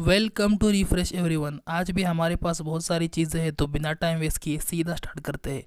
Welcome to refresh everyone. आज भी हमारे पास बहुत सारी चीज़ें हैं, तो बिना टाइम वेस्ट किए सीधा स्टार्ट करते हैं।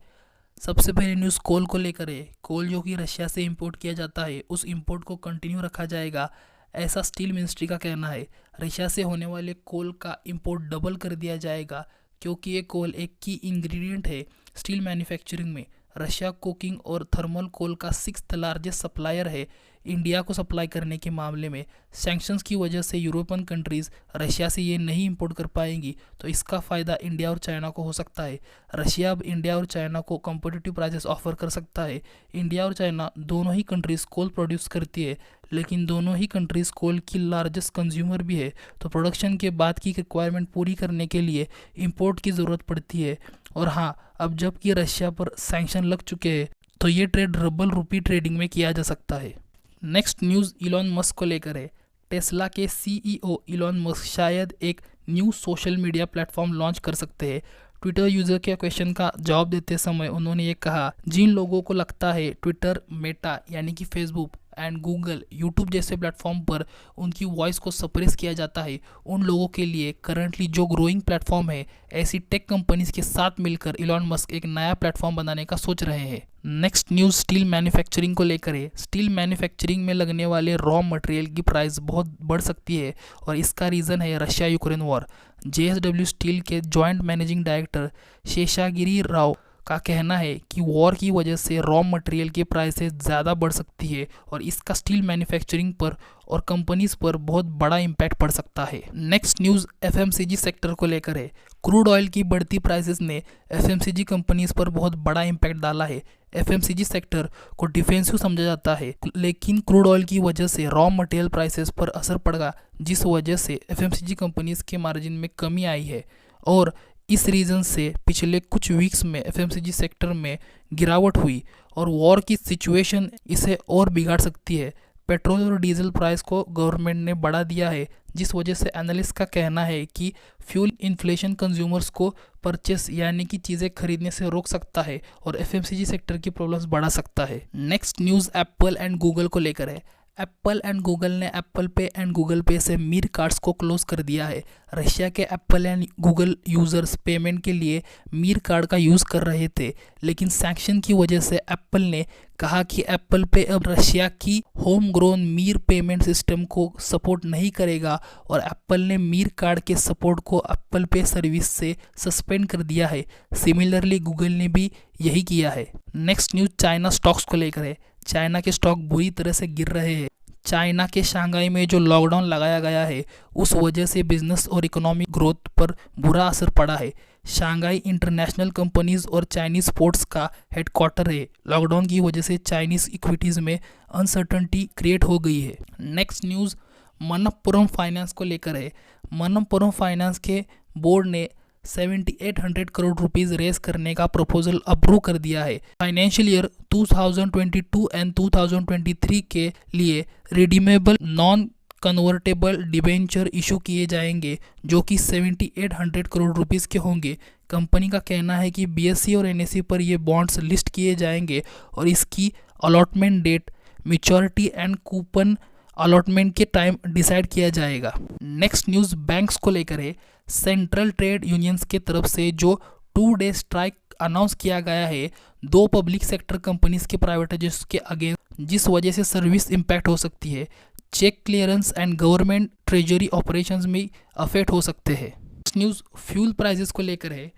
सबसे पहले न्यूज़ कोल को लेकर है। कोल जो कि रशिया से इंपोर्ट किया जाता है, उस इंपोर्ट को कंटिन्यू रखा जाएगा, ऐसा स्टील मिनिस्ट्री का कहना है। रशिया से होने वाले कोल का इंपोर्ट डबल कर दिया जाएगा, क्योंकि ये कोल एक की इंग्रेडिएंट है स्टील मैन्युफैक्चरिंग में। रशिया कोकिंग और थर्मल कोल का 6th लार्जेस्ट सप्लायर है इंडिया को सप्लाई करने के मामले में। सैंक्शंस की वजह से यूरोपियन कंट्रीज़ रशिया से ये नहीं इंपोर्ट कर पाएंगी, तो इसका फ़ायदा इंडिया और चाइना को हो सकता है। रशिया अब इंडिया और चाइना को कॉम्पिटिटिव प्राइसेस ऑफर कर सकता है। इंडिया और चाइना दोनों ही कंट्रीज़ कोल प्रोड्यूस करती है, लेकिन दोनों ही कंट्रीज़ कोल की लार्जेस्ट कंज्यूमर भी है, तो प्रोडक्शन के बाद की रिक्वायरमेंट पूरी करने के लिए इंपोर्ट की ज़रूरत पड़ती है। और हाँ, अब जबकि रशिया पर सैंक्शन लग चुके हैं, तो ये ट्रेड रबल रूपी ट्रेडिंग में किया जा सकता है। नेक्स्ट न्यूज़ इलॉन मस्क को लेकर है। टेस्ला के सीईओ इलॉन मस्क शायद एक new social media platform launch कर सकते हैं। ट्विटर यूज़र के क्वेश्चन का जवाब देते समय उन्होंने ये कहा, जिन लोगों को लगता है ट्विटर, मेटा यानी कि फेसबुक एंड गूगल, यूट्यूब जैसे प्लेटफॉर्म पर उनकी वॉइस को सप्रेस किया जाता है, उन लोगों के लिए करंटली जो ग्रोइंग प्लेटफॉर्म है, ऐसी टेक कंपनीज के साथ मिलकर इलॉन मस्क एक नया प्लेटफॉर्म बनाने का सोच रहे हैं। नेक्स्ट न्यूज़ स्टील मैन्युफैक्चरिंग को लेकर है। स्टील मैन्युफैक्चरिंग में लगने वाले रॉ मटेरियल की प्राइस बहुत बढ़ सकती है, और इसका रीज़न है Russia Ukraine war. JSW steel के joint managing director Seshagiri Rao का कहना है कि वॉर की वजह से रॉ मटेरियल की प्राइसेस ज़्यादा बढ़ सकती है, और इसका स्टील मैन्युफैक्चरिंग पर और कंपनीज पर बहुत बड़ा इम्पैक्ट पड़ सकता है। नेक्स्ट न्यूज़ FMCG सेक्टर को लेकर है। क्रूड ऑयल की बढ़ती प्राइसेस ने FMCG कंपनीज पर बहुत बड़ा इम्पैक्ट डाला है। FMCG सेक्टर को डिफेंसिव समझा जाता है, लेकिन क्रूड ऑयल की वजह से रॉ मटेरियल प्राइसेस पर असर पड़ेगा, जिस वजह से FMCG कंपनीज के मार्जिन में कमी आई है, और इस रीज़न से पिछले कुछ वीक्स में FMCG सेक्टर में गिरावट हुई, और वॉर की सिचुएशन इसे और बिगाड़ सकती है। पेट्रोल और डीजल प्राइस को गवर्नमेंट ने बढ़ा दिया है, जिस वजह से एनालिस्ट का कहना है कि फ्यूल इन्फ्लेशन कंज्यूमर्स को परचेस यानी कि चीज़ें खरीदने से रोक सकता है, और FMCG सेक्टर की प्रॉब्लम्स बढ़ा सकता है। Next news Apple and Google को लेकर है। एप्पल एंड गूगल ने एप्पल पे एंड गूगल पे से मीर कार्ड्स को क्लोज कर दिया है। रशिया के Apple and Google users payment के लिए मीर कार्ड का यूज़ कर रहे थे, लेकिन सैंक्शन की वजह से एप्पल ने कहा कि एप्पल पे अब रशिया की home grown Mir payment system को सपोर्ट नहीं करेगा, और एप्पल ने मीर कार्ड के सपोर्ट को एप्पल पे सर्विस से सस्पेंड कर दिया है। सिमिलरली गूगल ने भी यही किया है। नेक्स्ट न्यूज़ चाइना स्टॉक्स को लेकर है। चाइना के स्टॉक बुरी तरह से गिर रहे हैं। चाइना के शंघाई में जो लॉकडाउन लगाया गया है, उस वजह से बिजनेस और इकोनॉमिक ग्रोथ पर बुरा असर पड़ा है। शंघाई इंटरनेशनल कंपनीज और चाइनीज पोर्ट्स का हेडक्वार्टर है। लॉकडाउन की वजह से चाइनीज इक्विटीज़ में अनसर्टनिटी क्रिएट हो गई है। नेक्स्ट न्यूज़ मनप्पुरम फाइनेंस को लेकर है। मनप्पुरम फाइनेंस के बोर्ड ने 7800 करोड़ रुपीस रेज करने का प्रपोजल अप्रूव कर दिया है। फाइनेंशियल ईयर 2022 एंड 2023 के लिए redeemable non convertible debenture issue किए जाएंगे, जो कि 7800 करोड़ रुपीस के होंगे। कंपनी का कहना है कि BSE और NSE पर ये बॉन्ड्स लिस्ट किए जाएंगे, और इसकी allotment date, maturity and coupon allotment के टाइम डिसाइड किया जाएगा। नेक्स्ट न्यूज़ बैंक्स को लेकर है। सेंट्रल ट्रेड यूनियंस के तरफ से जो 2 डे स्ट्राइक अनाउंस किया गया है 2 पब्लिक सेक्टर कंपनीज के प्राइवेटाइजेशन के अगेंस्ट, जिस वजह से सर्विस इम्पैक्ट हो सकती है। Cheque clearance and government treasury operations में अफेक्ट हो सकते हैं। न्यूज़ फ्यूल प्राइसेस को लेकर है।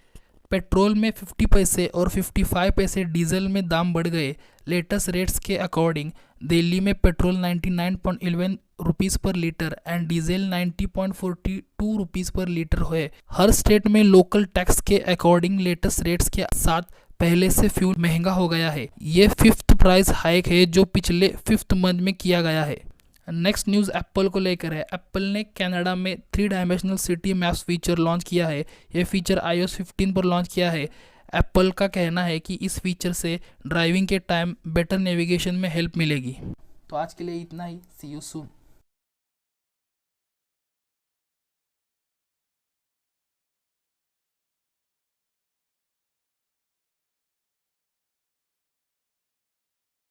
पेट्रोल में 50 पैसे और 55 पैसे डीजल में दाम बढ़ गए। लेटेस्ट रेट्स के अकॉर्डिंग दिल्ली में पेट्रोल 99.11 रुपीज़ पर लीटर एंड डीजल 90.42 रुपीज़ पर लीटर हुए। हर स्टेट में लोकल टैक्स के अकॉर्डिंग लेटेस्ट रेट्स के साथ पहले से फ्यूल महंगा हो गया है। ये 5th प्राइस हाइक है जो पिछले 5th मंथ में किया गया है। नेक्स्ट न्यूज़ एप्पल को लेकर है। एप्पल ने कनाडा में 3 dimensional city maps feature launch किया है। ये फीचर iOS 15 पर लॉन्च किया है। एप्पल का कहना है कि इस फीचर से ड्राइविंग के टाइम बेटर नेविगेशन में हेल्प मिलेगी। तो आज के लिए इतना ही। सी यू सून।